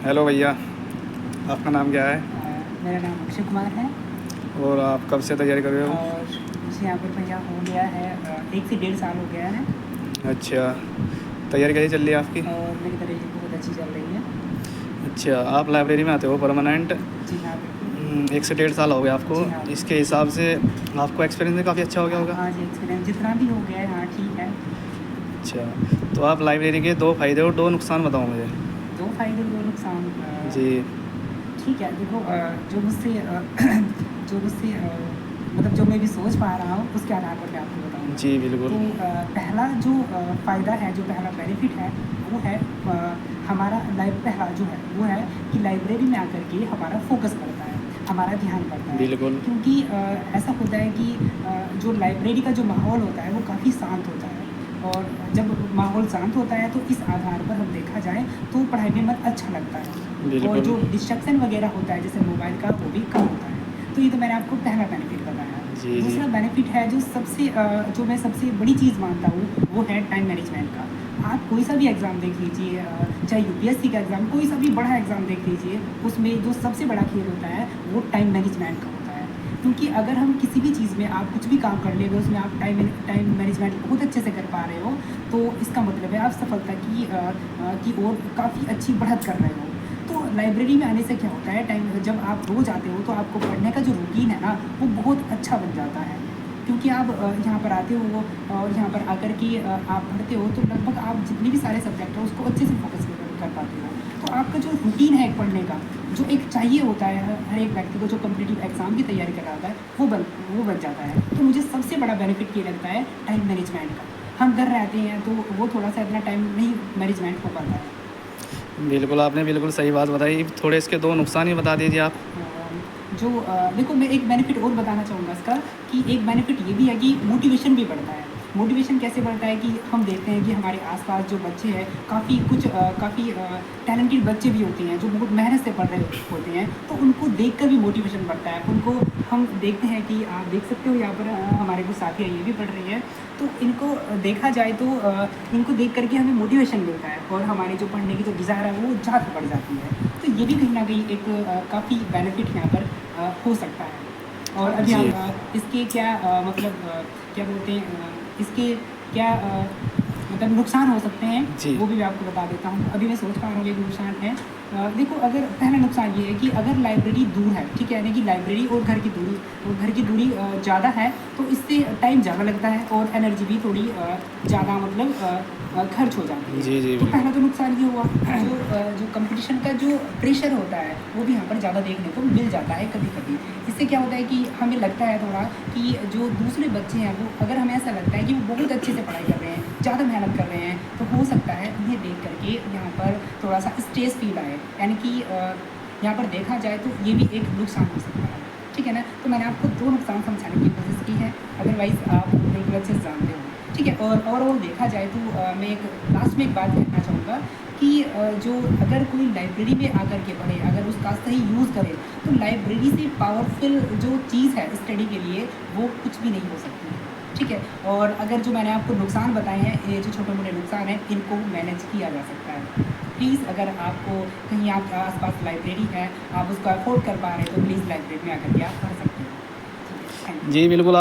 Hello भैया, आपका नाम क्या है मेरा नाम अक्षय कुमार है और आप कब से तैयारी कर रहे हो? और मुझे यहाँ पर भैया हो गया है 1 से 1.5 साल हो गया है अच्छा, तैयारी कैसी चल रही है आपकी? और मेरी तैयारी बहुत अच्छी चल रही है। अच्छा, आप लाइब्रेरी में आते हो परमानेंट? जी हाँ बिल्कुल। 1 से 1.5 साल हो गया आपको। जी हाँ इसके हिसाब से आपको एक्सपीरियंस भी काफ़ी अच्छा हो गया होगा। हाँ जी, एक्सपीरियंस जितना भी हो गया है हाँ ठीक है। अच्छा, तो आप लाइब्रेरी के 2 फ़ायदे और 2 नुकसान बताओ मुझे। 2 फायदे 2 नुकसान। जी। ठीक है देखो, जो मुझसे जो मुझसे मतलब जो मैं भी सोच पा रहा हूँ उसके आधार पर मैं आपको बताऊँगा। जी बिल्कुल। तो पहला जो फ़ायदा है, जो पहला बेनिफिट है वो है हमारा पहला जो है वो है कि लाइब्रेरी में आकर के हमारा फोकस बढ़ता है, हमारा ध्यान बढ़ता है। बिल्कुल। क्योंकि ऐसा होता है कि जो लाइब्रेरी का जो माहौल होता है वो काफ़ी शांत होता है और जब माहौल शांत होता है तो इस आधार पर हम देखा जाए तो पढ़ाई में मन अच्छा लगता है और बिल्कुल। जो डिस्ट्रक्शन वगैरह होता है जैसे मोबाइल का वो भी कम होता है। तो ये तो मैंने आपको पहला बेनिफिट बताया। जी, जी। दूसरा बेनिफिट है जो जो मैं सबसे बड़ी चीज़ मानता हूँ वो है टाइम मैनेजमेंट का। आप कोई सा भी एग्ज़ाम देख लीजिए, चाहे यूपीएससी का एग्ज़ाम, कोई सा भी बड़ा एग्ज़ाम देख लीजिए, उसमें जो सबसे बड़ा खेल होता है वो टाइम मैनेजमेंट का होता है। क्योंकि अगर हम किसी भी चीज़ में आप कुछ भी काम कर ले, अगर उसमें आप टाइम मैनेजमेंट बहुत अच्छे से कर पा रहे हो तो इसका मतलब है आप सफलता की ओर काफ़ी अच्छी बढ़त कर रहे हो। तो लाइब्रेरी में आने से क्या होता है, टाइम जब आप रोज़ आते हो तो आपको पढ़ने का जो रूटीन है ना वो बहुत अच्छा बन जाता है। क्योंकि आप यहाँ पर आते हो और यहाँ पर आकर के आप पढ़ते हो तो लगभग आप जितने भी सारे सब्जेक्ट हैं उसको अच्छे से फोकस कर पाते हो। तो आपका जो रूटीन है एक पढ़ने का, जो एक चाहिए होता है हर एक व्यक्ति को जो कॉम्पिटिटिव एग्ज़ाम की तैयारी कर रहा होता है वो बन जाता है। तो मुझे सबसे बड़ा बेनिफिट ये लगता है टाइम मैनेजमेंट का। हम घर रहते हैं तो वो थोड़ा सा इतना टाइम नहीं मैनेजमेंट हो पाता है। बिल्कुल, आपने बिल्कुल सही बात बताई। थोड़े इसके 2 नुकसान ही बता दीजिए आप। देखो मैं एक बेनिफिट और बताना चाहूँगा इसका, कि एक बेनिफिट ये भी है कि मोटिवेशन भी बढ़ता है। मोटिवेशन कैसे बढ़ता है कि हम देखते हैं कि हमारे आसपास जो बच्चे हैं काफ़ी टैलेंटेड बच्चे भी होते हैं जो बहुत मेहनत से पढ़ रहे होते हैं, तो उनको देखकर भी मोटिवेशन बढ़ता है। उनको हम देखते हैं कि आप देख सकते हो यहाँ पर हमारे कुछ साथी हैं, ये भी पढ़ रही हैं। तो इनको देखा जाए तो इनको देख करके हमें मोटिवेशन मिलता है और हमारी जो पढ़ने की जो डिज़ायर है वो ज़्यादा बढ़ जाती है। तो ये भी कहीं न कहीं एक काफ़ी बेनिफिट यहाँ पर हो सकता है। और अभी जी। हम इसके क्या क्या बोलते हैं, इसके क्या मतलब नुकसान हो सकते हैं, जी। वो भी मैं आपको बता देता हूँ। अभी मैं सोच पा रहा हूँ एक नुकसान है। देखो अगर पहला नुकसान ये है कि अगर लाइब्रेरी दूर है, ठीक है, यानी कि लाइब्रेरी और घर की दूरी ज़्यादा है तो इससे टाइम ज़्यादा लगता है और एनर्जी भी थोड़ी ज़्यादा खर्च हो जाती है। जी, जी, तो पहला बिल्कुल। तो नुकसान ये हुआ। जो कंपटीशन का जो प्रेशर होता है वो भी यहाँ पर ज़्यादा देखने को मिल जाता है कभी-कभी। इससे क्या होता है कि हमें लगता है थोड़ा कि जो दूसरे बच्चे हैं वो, अगर हमें ऐसा लगता है कि वो बहुत अच्छे से पढ़ाई कर रहे हैं, ज़्यादा मेहनत कर रहे हैं, तो हो सकता है उन्हें देख करके यहाँ पर थोड़ा-सा स्ट्रेस फ़ील आए। यानी कि यहाँ पर देखा जाए तो ये भी एक नुकसान हो सकता है। ठीक है ना? तो मैंने आपको 2 नुकसान समझाने की कोशिश की है, अदरवाइज़ आप बिल्कुल अच्छे से जानते हो। ठीक है, और ओवरऑल देखा जाए तो मैं एक लास्ट में एक बात कहना चाहूँगा कि जो अगर कोई लाइब्रेरी में आकर के पढ़े, अगर उसका सही यूज़ करे, तो लाइब्रेरी से पावरफुल जो चीज़ है स्टडी के लिए वो कुछ भी नहीं हो सकती है। ठीक है, और अगर जो मैंने आपको नुकसान बताए हैं, ये जो छोटे-मोटे नुकसान हैं, इनको मैनेज किया जा सकता है। प्लीज़ अगर आपको कहीं आपके आस-पास लाइब्रेरी है, आप उसको अफ़ोर्ड कर पा रहे हैं, तो प्लीज़ लाइब्रेरी में आकर के आप पढ़ सकते हो। ठीक है, थैंक यू। जी, बिल्कुल।